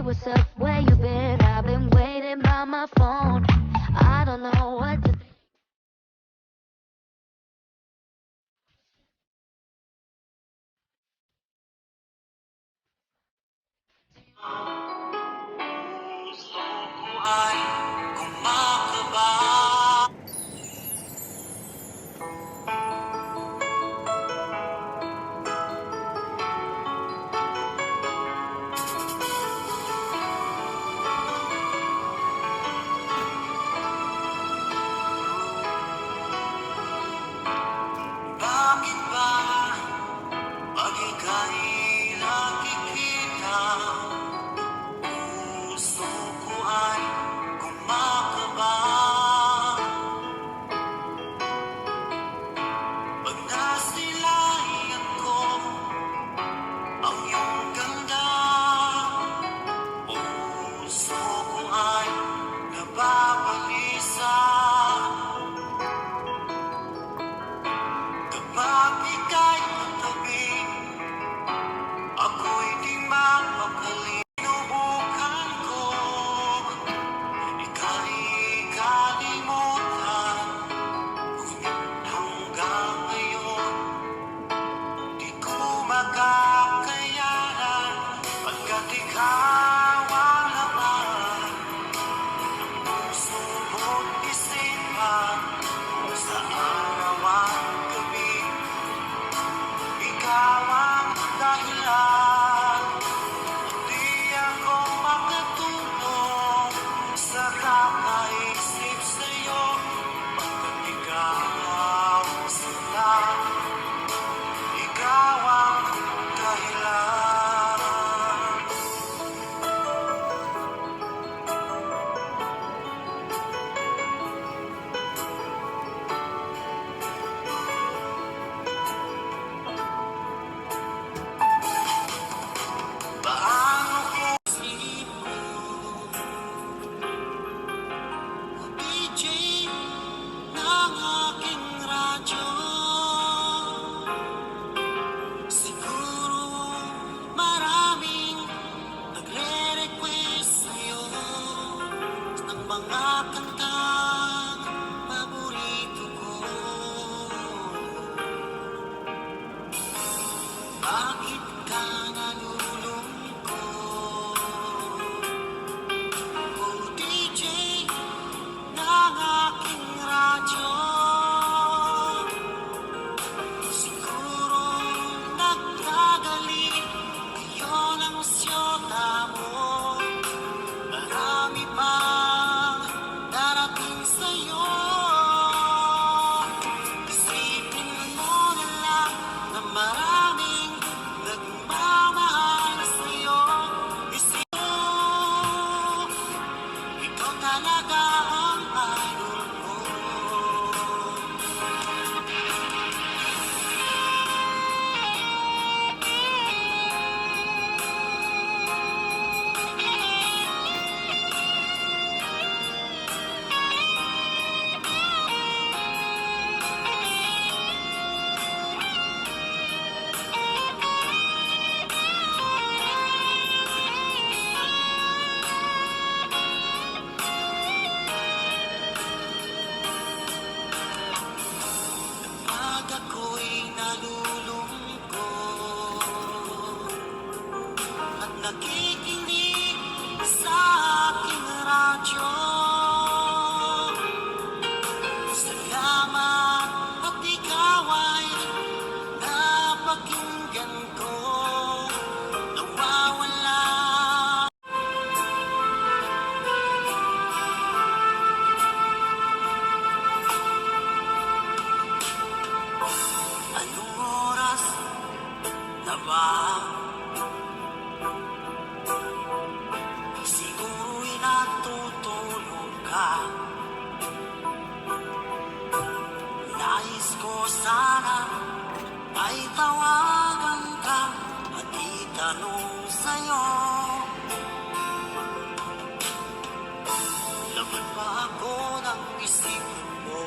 what's up, where you been? I've been waiting by my phone. I don't know what to Ay kumakaba. Bakit ba pag ika'y nakikita, puso ko ay kumakaba? Pag nasilayan ko ang iyong ganda, puso ko ay nababalisa. Kapag ika'y katabi, ako'y di mapakali. Sinubukan ko, ika'y kalimutan, ngunit hanggang ngayon di ko makakayanan, pagkat ikaw ang laman ng puso mo't isipan. Sa araw at gabi, ikaw ang dahilan. Di ako makatulog sa kakaisip sa'yo, pagkat ikaw ang sinta, ikaw ang dahilan. Paano ko isip ko, DJ ng aking radyo? Siguro maraming nagre-request sa'yo ng mga kantang paborito ko. Bakit ka nalulungkot, o DJ ng aking radyo? Siguro nagkagali kayo ng syota mo. Marami pang darating sa'yo. Isipin mo na lang na maraming nagmamahal sa'yo. Isipin mo, ikaw talaga ang idol ko. Pag ako'y nalulungkot at nakikinig sa aking radyo, salamat at ikaw ay napakinggan ko. Nawawala anong oras na ba? Siguro'y natutulog ka. Nais ko sana ay tawagan ka at itanong sa'yo, laman ba ako ng isipin mo?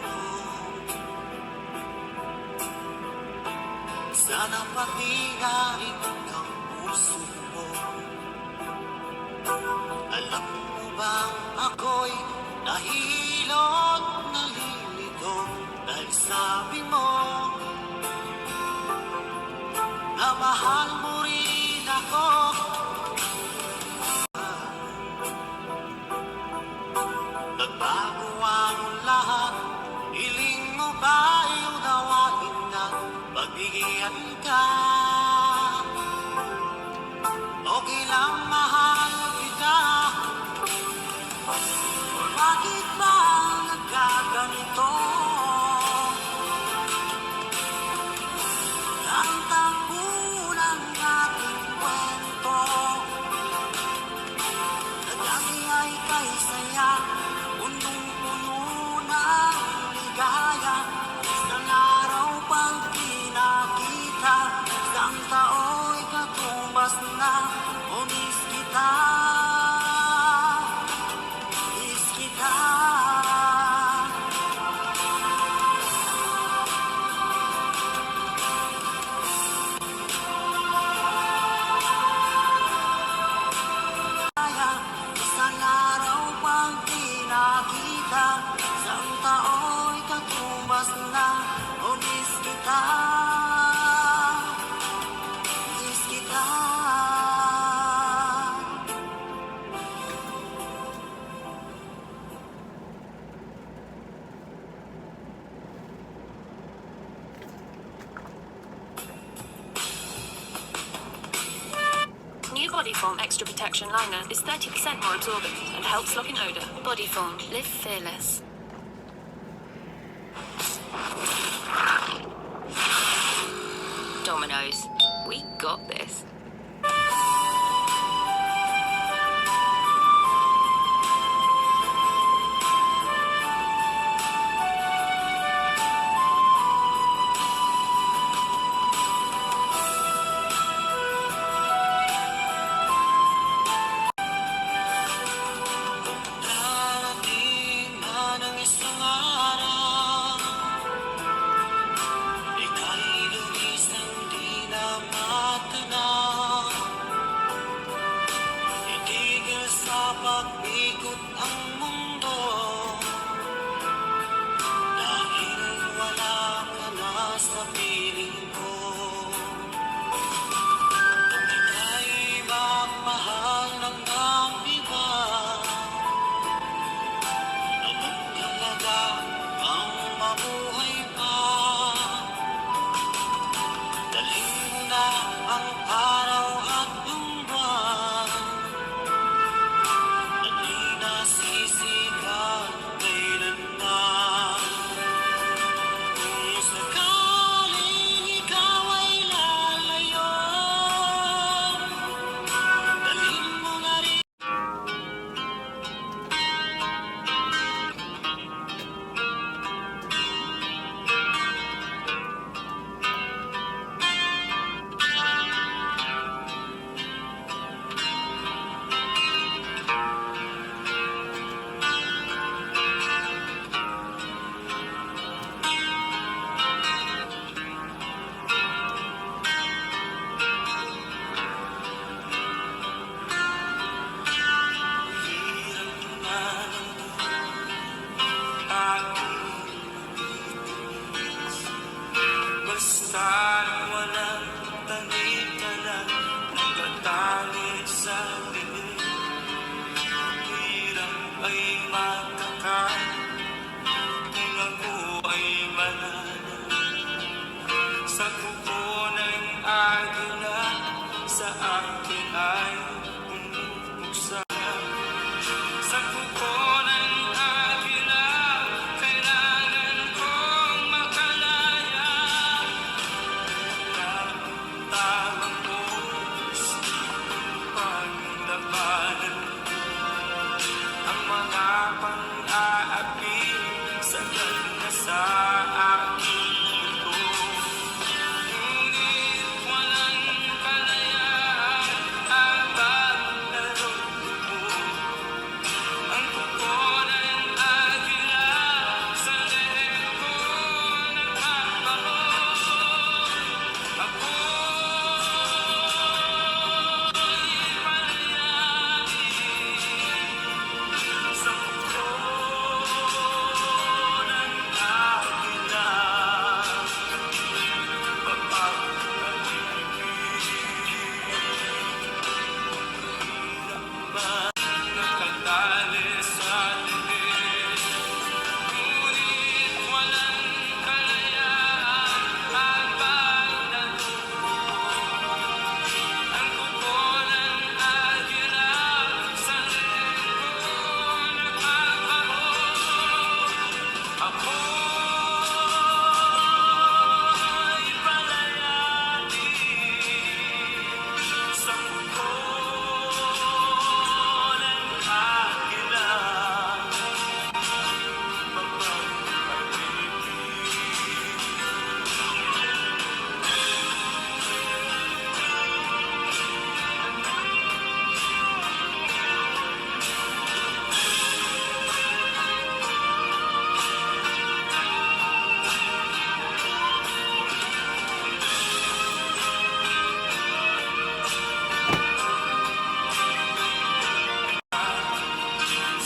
Sana pati na rin ang puso mo. Alam mo bang ako'y nahilot, nalilito dahil sabi mo na mahal mo rin ako. Nagbago ang lahat, hiling mo ba'y unawain na pagbigyan ka? Okay lang mahal kita. Bakit ba nagkaganito? Ang takbo ng ating kwento na dati ay kay saya, punong-puno ng ligaya. Isang araw pang pinakita, isang tao'y katumbas na. O miss kita, miss kita. Isang araw pang pinakita, isang tao'y katumbas na. O miss kita, miss kita. New Bodyform Extra Protection Liner is 30% more absorbent and helps lock in odor. Bodyform, live fearless. Domino's, we got this. Darating na ng isang araw, ika'y lumisang di na matanaw. Itigil sa pag-ikot ang mundo, dahil wala ka na sa piling ko. Kung ika'y magmahal ng iba, anong halaga ang mabuhay pa? Dalhin mo na ang araw at yung buwan, at di nasisigan ba nakatali sa dilim? Ngunit walang kalayaan at pagdalubong. Ang kuko ng agila sa rin ko nagkakaroon. Ako'y palayain sa kuko ng agila.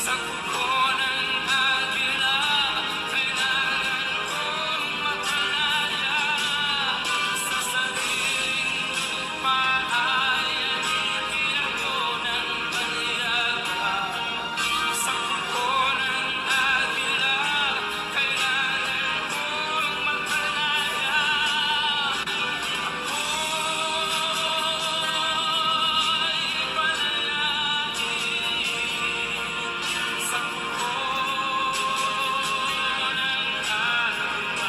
Sa kuko ng agila, kailangan kong makalaya. Sa sariling lupa ay alipin ako ng paniyaga. Sa kuko ng agila, kailangan kong makalaya. Ako'y palayain sa kuko ng agila.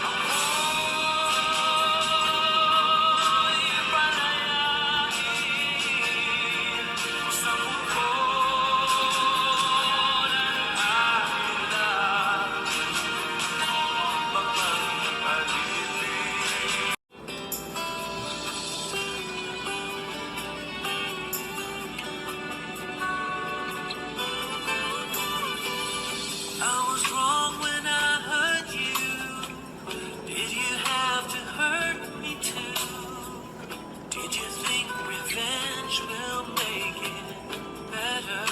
Ako'y palayain sa kuko ng agila. I was wrong when I hurt you. Did you have to hurt me too? Did you think revenge will make it better?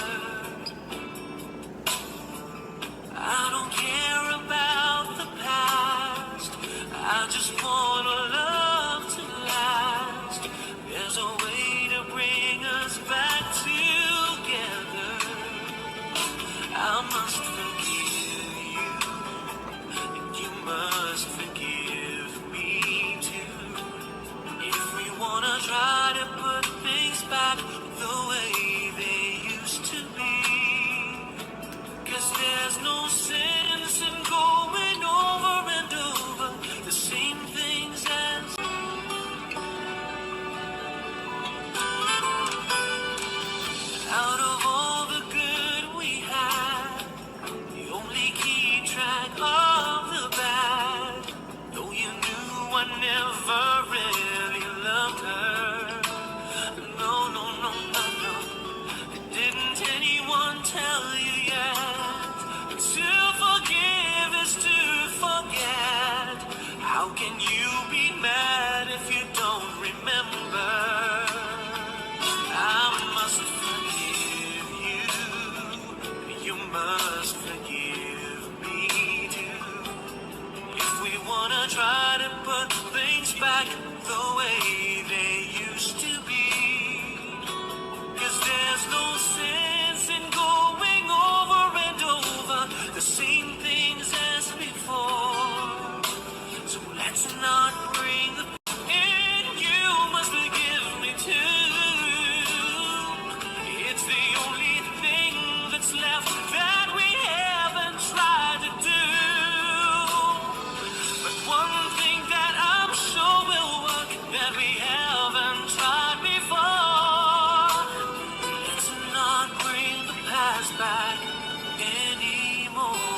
I don't care about the past. I just want our love to last. There's a way to bring us back together. I must forgive you, and you must forgive me too. If we wanna try to put things back the way they used to be, 'cause there's no sense in going over and over the same things as out of all the good we had. You only keep track of the bad. Though you knew I never really loved her. No, no, no, no, no. Didn't anyone tell you yet? To forgive is to forget. How can you be mad if you don't remember? I must forgive you. You must forgive me too. If we wanna try to put things back the way they used to be, 'cause there's no sense in going over and over the same things as before. So let's not bring the and you must forgive me too. It's the only thing that's left that we haven't tried to do. But one thing that I'm sure will work that we haven't tried before. Let's not bring the past back anymore.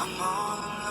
I'm all alone.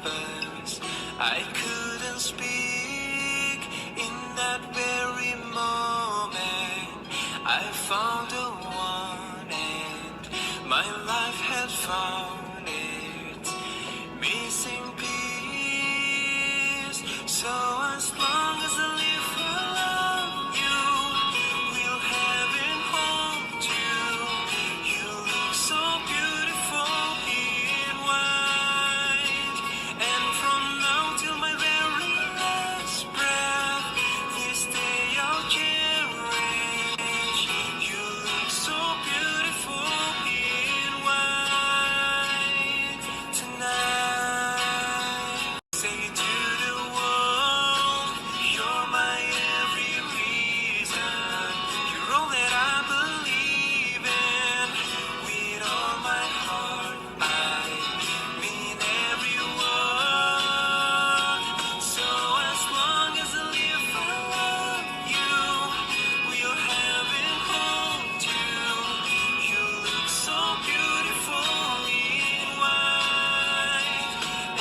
purpose. I couldn't speak in that very moment. I found the one, and my life had found its missing piece. So as long as I live, I love you. We'll heaven hold you. You look so beautiful in white. And from now till my very last breath, this day I'll cherish. You look so beautiful in white tonight. Say to the world, you're my every reason. You're all that I believe in. With all my heart, I mean every word. So as long as I live, I love you. We'll heaven hold you. You look so beautiful in white.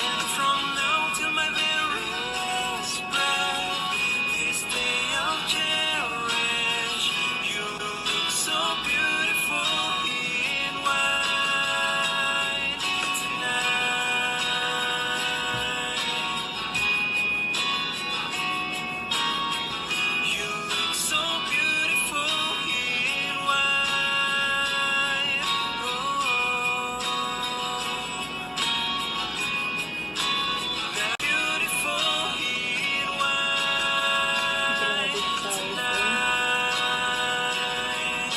And from now till my very last breath, this day I'll cherish. You look so beautiful in white tonight. You look so beautiful in white. Oh. Beautiful in white tonight.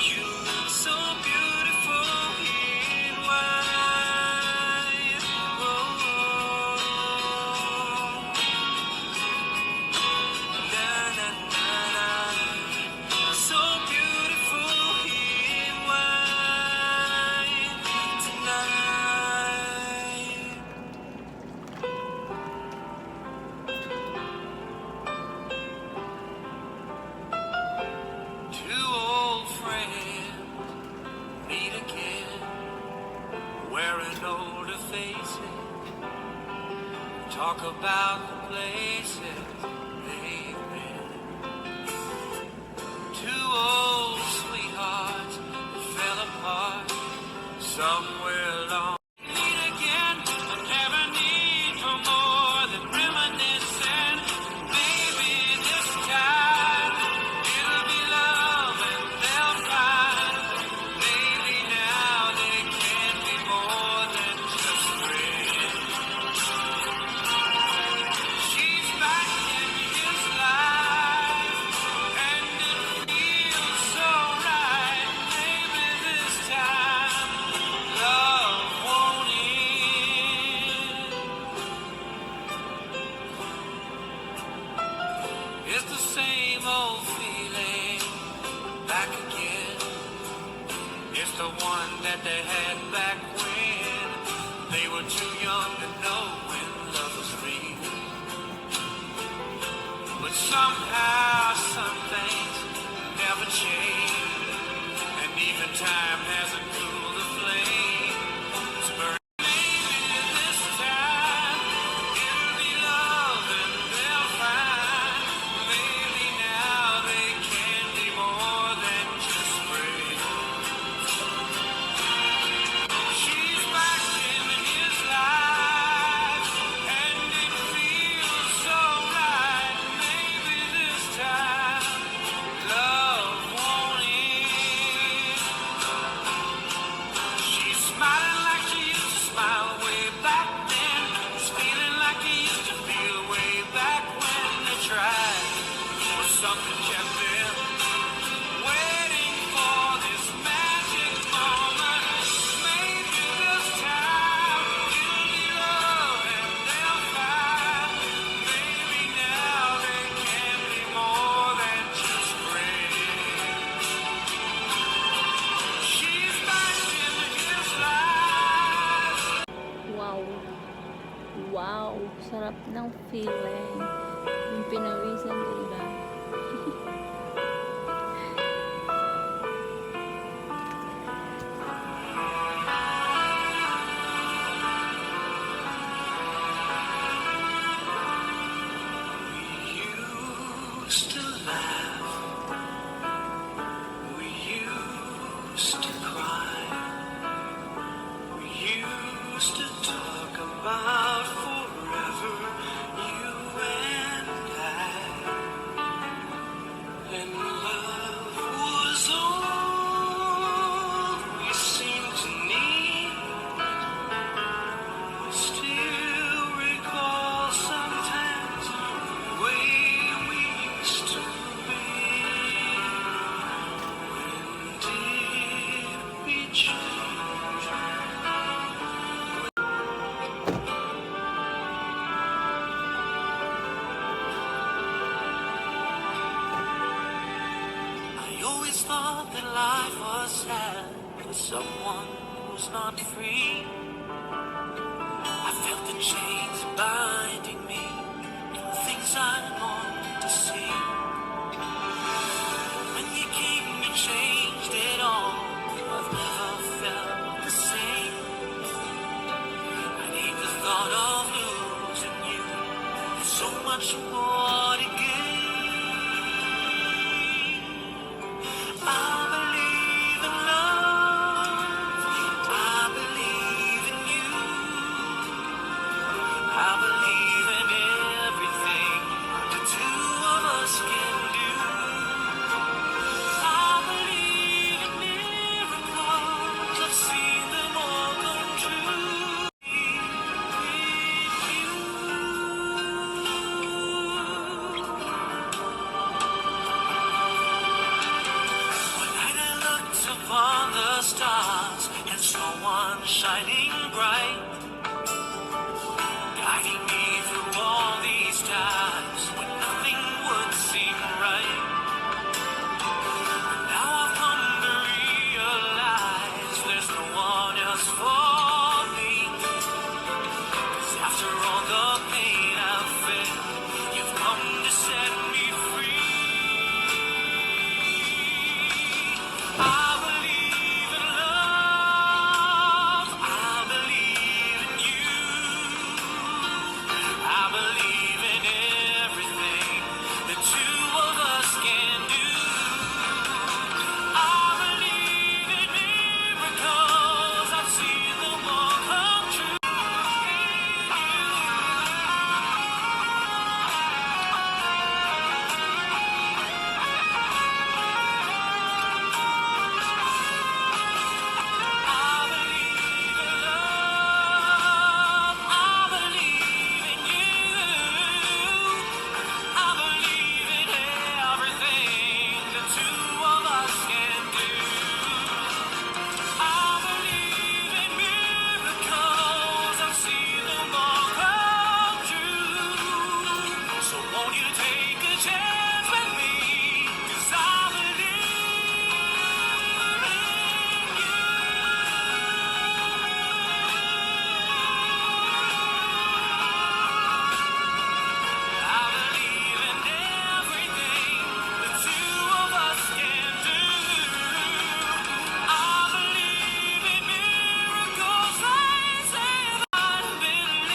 You look so beautiful in white. Oh. Na na na na. So beautiful in white tonight. Two old friends meet again, wearing older faces. Talk about the places they've been. Two old sweethearts fell apart somewhere along. Meet again, never need for more than reminiscing. Maybe this time it'll be love and they'll find. Maybe now they can be more than just friends. She's back in his life, and it feels so right. Maybe this time love won't end. It's the same old feeling back again. It's the one that they had back when they were too young to know when love was real. But somehow some things never change, and even time hasn't cooled the flame. It's burning. Maybe this time it'll be love and they'll find. Maybe now they can be more than just friends. She's back in his life, and it feels so right. Maybe this time love won't end. She's smiling like she used to smile way back then. It's feeling like he used to feel way back when they tried. But something kept them waiting for this magic moment. Maybe this time it'll be love and they'll find. Maybe now they can be more than just friends. She's back in his life. Wow. Wow. Sarap ng feeling. Yung pinawisan, diba? used to talk about forever, you and and love was all we seemed to need. Still recall sometimes the way we used to be. When did we change? I always thought that life was sad for someone who's not free. I felt the chains binding me, things I longed to see. When you came, you changed it all. I've never felt the same. I hate the thought of losing you. There's so much more to give. I believe in love. I believe in you. I believe in everything the two of us can do. I believe in miracles. I've seen them all come true. One night I looked upon the stars and saw one shining bright, guiding me through all these times when nothing would seem right. Now I've come to realize there's no one else for me. 'Cause after all the pain I've felt, you've come to set me free. I believe in love. I believe in you. I believe in everything the two of us can do. I believe in miracles. I've seen them all come true. I believe in love. I believe in you. I believe in everything the two of us can do. I believe in miracles. I've seen them all come true. So won't you take a chance with me? 'Cause I believe in you. I believe in everything the two of us can do. I believe in miracles. I say I believe.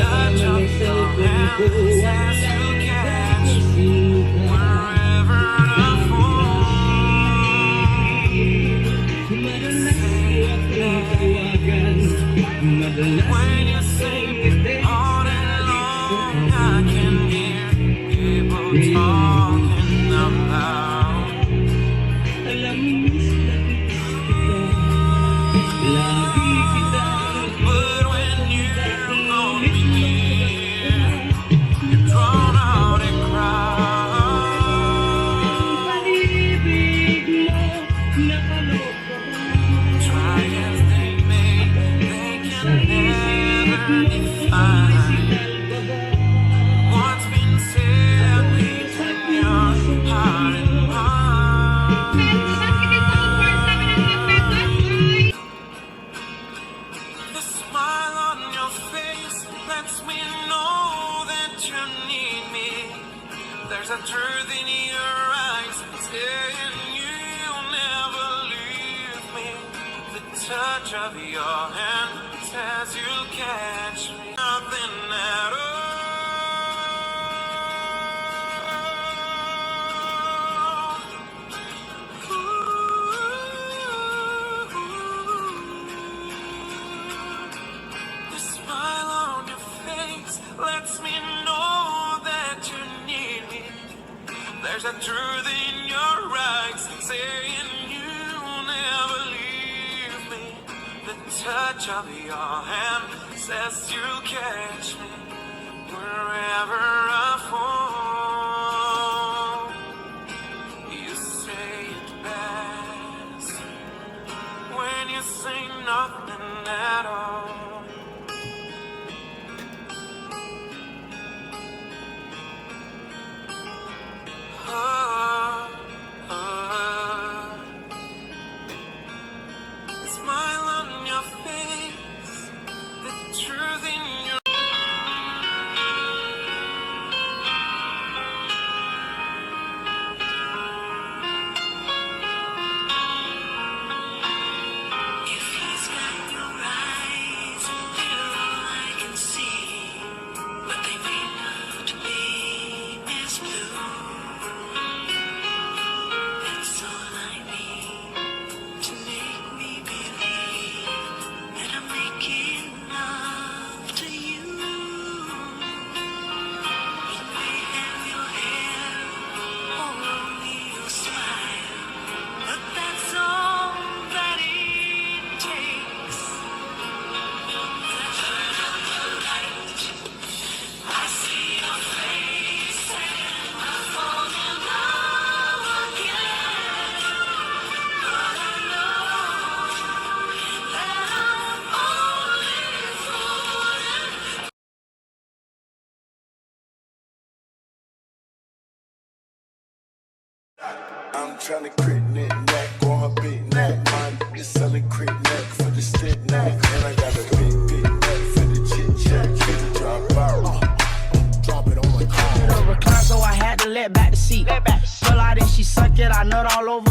touch of your hand says you'll catch me wherever I fall. When you sing all day long, I can hear people talking about. But when you're gone near, you're drawn out and cry. Try as they may, they can never define what's been said between your heart and mine. The smile on your face lets me know that you need me. There's a truth in your eyes saying you'll never leave me. The touch of your hand says you'll catch me. Nothing at all. The smile on your face lets me know that you need me. There's a truth in your eyes saying you'll never leave me. The touch of your hand says you'll catch me wherever I fall. You say it best when you say nothing at all. The smile on your face, the truth in your. If he's got your eyes, they're all I can see, but they may not be as blue. That's all I need to make me believe that I'm making love to you. You may have your hair or only your smile, but that's all that it takes. Turn on the light, I see your face, and I fall in love again. But I know that I'm only fooling. I'm tryna crit neck on her big neck. Mine is selling crit neck for the stick neck. And I got a big neck for the chit chat. Drop out. Drop it on my car. Recline, so I had to let back the seat. Pull out and she suck it, I nut all over